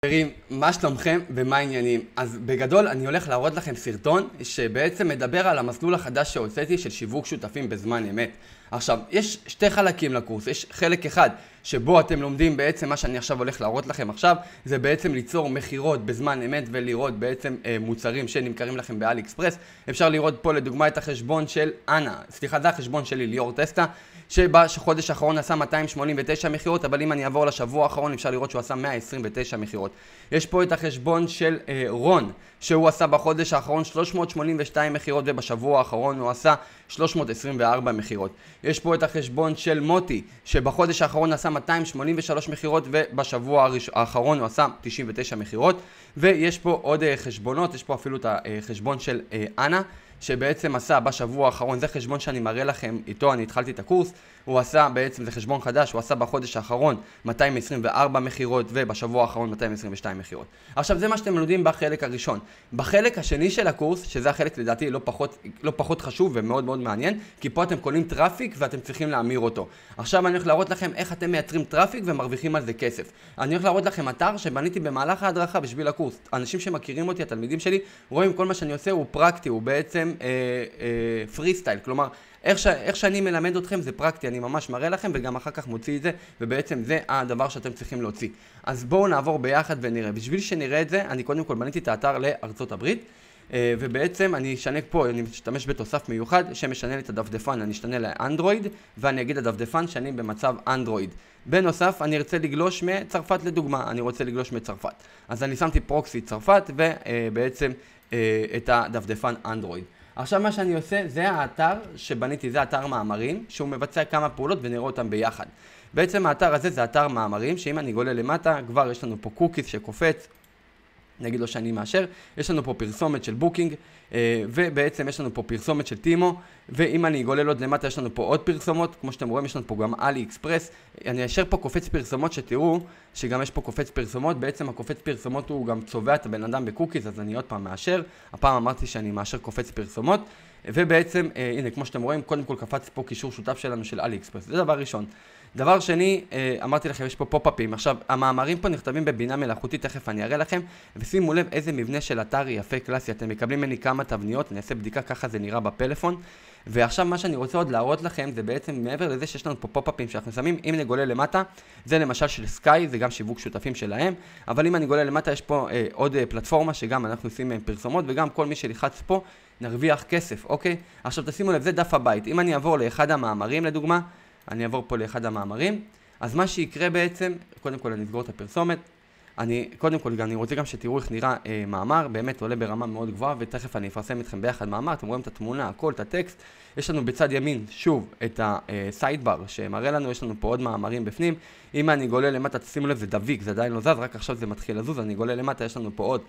חברים, מה שלומכם ומה העניינים? אז בגדול אני הולך להראות לכם סרטון שבעצם מדבר על המסלול החדש שהוצאתי של שיווק שותפים בזמן אמת. עכשיו, יש שתי חלקים לקורס. יש חלק אחד שבו אתם לומדים בעצם מה שאני עכשיו הולך להראות לכם עכשיו, זה בעצם ליצור מחירות בזמן אמת ולראות בעצם מוצרים שנמכרים לכם באלי אקספרס. אפשר לראות פה לדוגמה את החשבון של אנה, סליחה, זה החשבון שלי ליאור טסטה, שבחודש האחרון עשה 289 מחירות, אבל אם אני אעבור לשבוע האחרון אפשר לראות שהוא עשה 129 מחירות. יש פה את החשבון של רון, שהוא עשה בחודש האחרון 382 מחירות ובשבוע האחרון הוא עשה 324 מחירות. יש פה את החשבון של מוטי, שבחודש האחרון עשה 283 מחירות ובשבוע האחרון הוא עשה 99 מחירות. ויש פה עוד חשבונות, יש פה אפילו את החשבון של אנה, שבעצם עשה בשבוע האחרון, זה חשבון שאני מראה לכם, איתו אני התחלתי את הקורס, הוא עשה בעצם, זה חשבון חדש, הוא עשה בחודש האחרון 224 מחירות ובשבוע האחרון 222 מחירות. עכשיו זה מה שאתם לומדים בחלק הראשון. בחלק השני של הקורס, שזה החלק לדעתי לא פחות חשוב ומאוד מאוד מעניין, כי פה אתם קונים טראפיק ואתם צריכים להמיר אותו. עכשיו אני הולך להראות לכם איך אתם מייצרים טראפיק ומרוויחים על זה כסף. אני הולך להראות לכם אתר שבניתי במהלך ההדרכה בשביל הקורס. אנשים שמכירים אותי, התלמידים שלי, רואים כל מה שאני עושה הוא פרקטי, הוא בעצם פרי סטייל, כלומר איך שאני מלמד אתכם זה פרקטי, אני ממש מראה לכם וגם אחר כך מוציא את זה, ובעצם זה הדבר שאתם צריכים להוציא. אז בואו נעבור ביחד ונראה. בשביל שנראה את זה, אני קודם כל בניתי את האתר לארצות הברית, ובעצם אני אשנה פה, אני משתמש בתוסף מיוחד שמשנה לי את הדפדפן, אני אשתנה לאנדרואיד, ואני אגיד הדפדפן שאני במצב אנדרואיד. בנוסף, אני ארצה לגלוש מצרפת לדוגמה, אני רוצה לגלוש מצרפת. אז אני שמתי פרוקסי צרפת, ובעצם את הדפדפן אנדרואיד. עכשיו מה שאני עושה, זה האתר שבניתי, זה אתר מאמרים, שהוא מבצע כמה פעולות ונראה אותם ביחד. בעצם האתר הזה זה אתר מאמרים, שאם אני גולה למטה, כבר יש לנו פה קוקיס שקופץ, נגיד לו שאני מאשר, יש לנו פה פרסומת של בוקינג, ובעצם יש לנו פה פרסומת של טימו, ואם אני גולל עוד למטה יש לנו פה עוד פרסומות, כמו שאתם רואים יש לנו פה גם אלי אקספרס, אני אשר פה קופץ פרסומות שתראו שגם יש פה קופץ פרסומות, בעצם הקופץ פרסומות הוא גם צובע את הבן אדם בקוקיס, אז אני עוד פעם מאשר, הפעם אמרתי שאני מאשר קופץ פרסומות, ובעצם, הנה כמו שאתם רואים, קודם כל קפץ פה קישור שותף שלנו של אלי אקספרס, זה דבר ראשון. דבר שני, אמרתי לכם, יש פה פופ-אפים. עכשיו, המאמרים פה נכתבים בבינה מלאכותית, תכף אני אראה לכם, ושימו לב איזה מבנה של אתר יפה קלאסי. אתם מקבלים ממני כמה תבניות, אני אעשה בדיקה, ככה זה נראה בפלאפון. ועכשיו מה שאני רוצה עוד להראות לכם, זה בעצם מעבר לזה שיש לנו פה פופ-אפים שאנחנו שמים, אם אני גולל למטה, זה למשל של סקאי, זה גם שיווק שותפים שלהם, אבל אם אני גולל למטה, יש פה עוד פלטפורמה שגם אנחנו עושים פרסומות, וגם כל מי שלחץ פה נרוויח כסף, אוקיי? עכשיו תשימו לב, זה דף הבית. אם אני אעבור לאחד המאמרים לדוגמה, אני אעבור פה לאחד המאמרים, אז מה שיקרה בעצם, קודם כל אני אסגור את הפרסומת, קודם כל אני רוצה גם שתראו איך נראה מאמר, באמת עולה ברמה מאוד גבוהה, ותכף אני אפרסם איתכם ביחד מאמר, אתם רואים את התמונה, הכל, את הטקסט, יש לנו בצד ימין, שוב, את הסיידבר שמראה לנו, יש לנו פה עוד מאמרים בפנים, אם אני גולל למטה, תשימו לב, זה דביק, זה עדיין לא זז, רק עכשיו זה מתחיל לזוז, אני גולל למטה, יש לנו פה עוד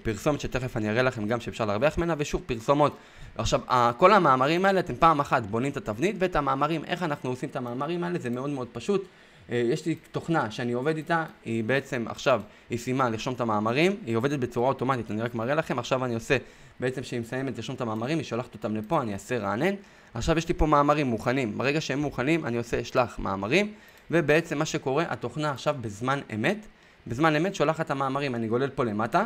פרסומת שתכף אני אראה לכם גם שאפשר להרוויח ממנה, ושוב פרסומות. עכשיו, כל המאמרים האלה, אתם פעם אחת בונים את התבנית ואת המאמרים, איך אנחנו עושים את המאמרים האלה, זה מאוד מאוד פשוט. יש לי תוכנה שאני עובד איתה, היא בעצם עכשיו, היא סיימה לרשום את המאמרים, היא עובדת בצורה אוטומטית, אני רק מראה לכם, עכשיו אני עושה, בעצם שהיא מסיימת לרשום את המאמרים, היא שולחת אותם לפה, אני אעשה רענן, עכשיו יש לי פה מאמרים מוכנים, ברגע שהם מוכנים, אני עושה שלח מאמרים, ובעצם מה שקורה, התוכנה עכשיו בזמן אמת שולחת את המאמרים, אני גולל פה למטה,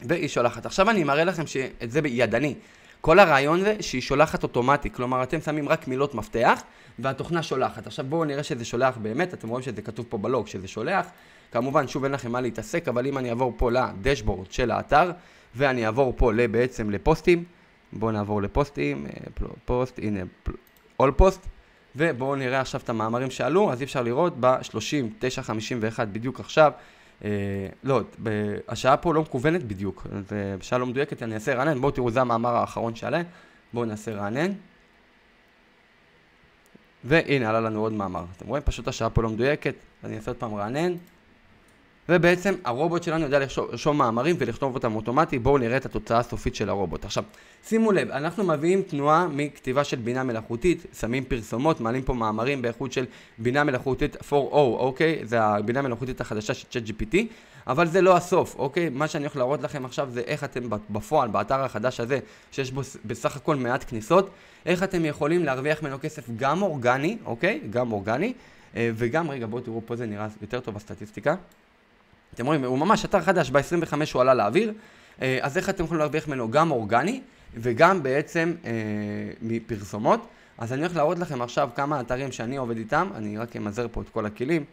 והיא שולחת. עכשיו אני מראה לכם שאת זה בידני. כל הרעיון זה שהיא שולחת אוטומטי, כלומר אתם שמים רק מילות מפתח והתוכנה שולחת. עכשיו בואו נראה שזה שולח באמת, אתם רואים שזה כתוב פה בלוג שזה שולח. כמובן שוב אין לכם מה להתעסק, אבל אם אני אעבור פה לדשבורד של האתר ואני אעבור פה בעצם לפוסטים, בואו נעבור לפוסטים, פוסט, הנה, all post, ובואו נראה עכשיו את המאמרים שעלו, אז אפשר לראות ב-30:9:51 בדיוק עכשיו, לא, השעה פה לא מקוונת בדיוק, זה בשעה לא מדויקת, אני אעשה רענן, בואו תראו, זה המאמר האחרון שעלה, בואו נעשה רענן, והנה עלה לנו עוד מאמר, אתם רואים, פשוט השעה פה לא מדויקת, אני אעשה עוד פעם רענן, ובעצם הרובוט שלנו יודע לרשום מאמרים ולכתוב אותם אוטומטי. בואו נראה את התוצאה הסופית של הרובוט. עכשיו, שימו לב, אנחנו מביאים תנועה מכתיבה של בינה מלאכותית, שמים פרסומות, מעלים פה מאמרים באיכות של בינה מלאכותית 4.0, אוקיי? זה הבינה מלאכותית החדשה של ChatGPT, אבל זה לא הסוף, אוקיי? מה שאני הולך להראות לכם עכשיו זה איך אתם בפועל, באתר החדש הזה, שיש בו בסך הכל מעט כניסות, איך אתם יכולים להרוויח ממנו כסף גם אורגני, אוקיי? גם אורגני, וגם, רגע, בואו תראו, פה זה נראה יותר טוב בסטטיסטיקה. אתם רואים, הוא ממש אתר חדש, ב-25 הוא עלה לאוויר, אז איך אתם יכולים להרוויח ממנו גם אורגני, וגם בעצם מפרסומות. אז אני הולך להראות לכם עכשיו כמה אתרים שאני עובד איתם, אני רק אמזר פה את כל הכלים,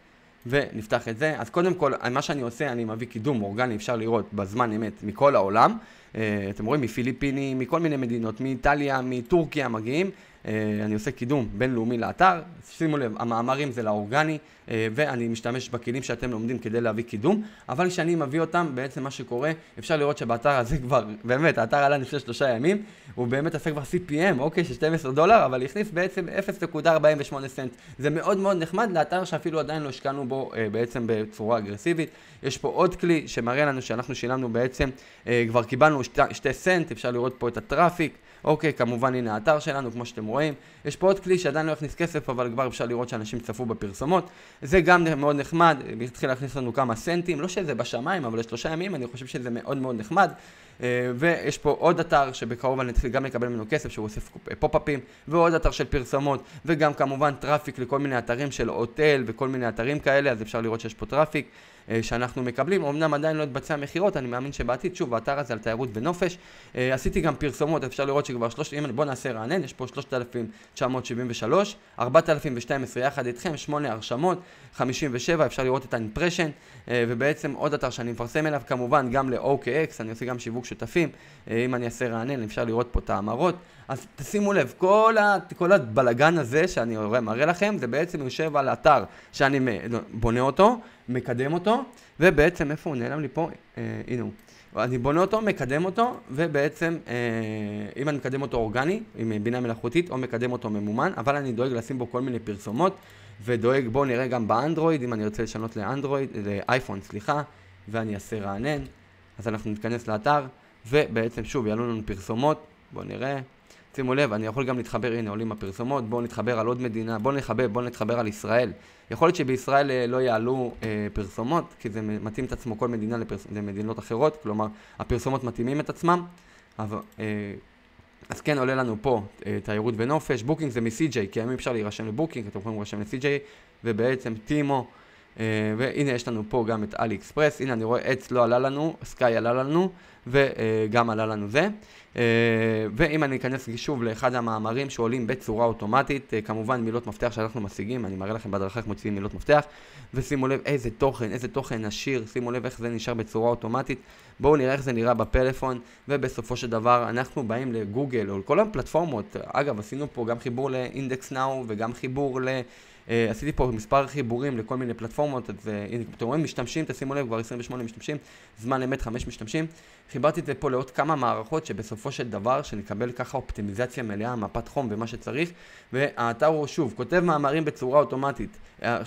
ונפתח את זה. אז קודם כל, מה שאני עושה, אני מביא קידום אורגני, אפשר לראות בזמן אמת מכל העולם. אתם רואים, מפיליפינים, מכל מיני מדינות, מאיטליה, מטורקיה מגיעים. אני עושה קידום בינלאומי לאתר. שימו לב, המאמרים זה לאורגני, ואני משתמש בכלים שאתם לומדים כדי להביא קידום. אבל כשאני מביא אותם, בעצם מה שקורה, אפשר לראות שבאתר הזה כבר, באמת, האתר עלה לפני 3 ימים, הוא באמת עשה כבר CPM, אוקיי, של $12, אבל הכניס בעצם 0.48 סנט. זה מאוד מאוד נחמד לאתר שאפילו עדיין לא השקענו בו בעצם בצורה אגרסיבית. יש פה עוד כלי שמראה לנו שאנחנו שילמנו בעצם, כבר קיבלנו 2 סנט, אפשר לראות פה את הטראפיק. אוקיי, כמובן הנה האתר שלנו, כמו שאתם רואים. יש פה עוד כלי שעדיין לא הכניס כסף, אבל כבר אפשר לראות שאנשים צפו בפרסומות. זה גם מאוד נחמד, התחיל להכניס לנו כמה סנטים, לא שזה בשמיים, אבל 3 ימים, אני חושב שזה מאוד מאוד נחמד. ויש פה עוד אתר שבקרוב אני אתחיל גם לקבל ממנו כסף, שהוא אוסף פופ-אפים, ועוד אתר של פרסומות, וגם כמובן טראפיק לכל מיני אתרים של הוטל וכל מיני אתרים כאלה, אז אפשר לראות שיש פה טראפיק שאנחנו מקבלים. אמנם עדיין לא התבצע מחירות, אני מאמין שבעתיד, שוב, האתר הזה על תיירות ונופש. עשיתי גם פרסומות, אפשר לראות שכבר בוא נעשה רענן, יש פה 3,973, 4,012 יחד איתכם, 8 הרשמות, 57, אפשר לראות את האימפרשן, ובעצם עוד אתר שאני מפרסם אליו, כמובן גם ל-OKX, אני עושה גם שיווק שותפים, אם אני אעשה רענן, אפשר לראות פה את האמרות. אז תשימו לב, כל הבלגן הזה שאני מראה לכם, זה בעצם יושב על אתר שאני בונה אותו, מקדם אותו, ובעצם איפה הוא נעלם לי פה? הנה הוא. אני בונה אותו, מקדם אותו, ובעצם אם אני מקדם אותו אורגני, עם בינה מלאכותית, או מקדם אותו ממומן, אבל אני דואג לשים בו כל מיני פרסומות, ודואג, בואו נראה גם באנדרואיד, אם אני רוצה לשנות לאייפון, ואני אעשה רענן, אז אנחנו נתכנס לאתר, ובעצם שוב יעלו לנו פרסומות, בואו נראה. שימו לב, אני יכול גם להתחבר, הנה עולים הפרסומות, בואו נתחבר על עוד מדינה, בואו נתחבר על ישראל. יכול להיות שבישראל לא יעלו פרסומות, כי זה מתאים את עצמו כל מדינה למדינות אחרות, כלומר, הפרסומות מתאימים את עצמם. אז כן, עולה לנו פה תיירות ונופש, בוקינג זה מ-CJ, כי היום אפשר להירשם לבוקינג, אתם יכולים להירשם ל-CJ, ובעצם טימו, והנה יש לנו פה גם את אלי אקספרס, הנה אני רואה עץ לא עלה לנו, סקאי עלה לנו, וגם עלה לנו זה. ואם אני אכנס שוב לאחד המאמרים שעולים בצורה אוטומטית, כמובן מילות מפתח שאנחנו משיגים, אני מראה לכם בהדרכה איך מוציאים מילות מפתח, ושימו לב איזה תוכן עשיר, שימו לב איך זה נשאר בצורה אוטומטית, בואו נראה איך זה נראה בפלאפון, ובסופו של דבר אנחנו באים לגוגל או לכל הפלטפורמות, אגב עשינו פה גם חיבור לאינדקס נאו וגם חיבור עשיתי פה מספר חיבורים לכל מיני פלטפורמות, אז הנה, אתם רואים משתמשים, תשימו לב, כבר 28 משתמשים, זמן אמת 5 משתמשים. חיברתי את זה פה לעוד כמה מערכות שבסופו של דבר, שנקבל ככה אופטימיזציה מלאה, מפת חום ומה שצריך, והאתר הוא שוב, כותב מאמרים בצורה אוטומטית.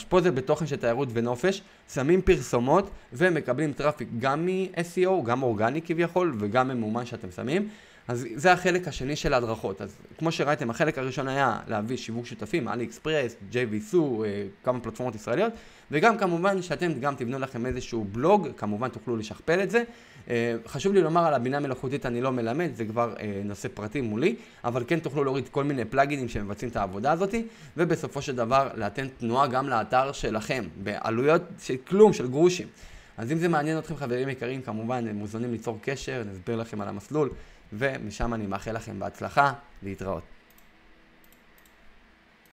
פה זה בתוכן של תיירות ונופש, שמים פרסומות ומקבלים טראפיק גם מ-SEO, גם אורגני כביכול, וגם ממומן שאתם שמים. אז זה החלק השני של ההדרכות. אז כמו שראיתם, החלק הראשון היה להביא שיווק שותפים, אלי אקספרס, JVSU, כמה פלטפורמות ישראליות, וגם כמובן שאתם גם תבנו לכם איזשהו בלוג, כמובן תוכלו לשכפל את זה. חשוב לי לומר על הבינה מלאכותית אני לא מלמד, זה כבר נושא פרטי מולי, אבל כן תוכלו להוריד כל מיני פלאגינים שמבצעים את העבודה הזאת, ובסופו של דבר לאתן תנועה גם לאתר שלכם, בעלויות של כלום, של גרושים. אז אם זה מעניין אתכם חברים יקרים, כמובן מוזמנים ליצור קשר, נסביר לכם על המסלול, ומשם אני מאחל לכם בהצלחה, להתראות.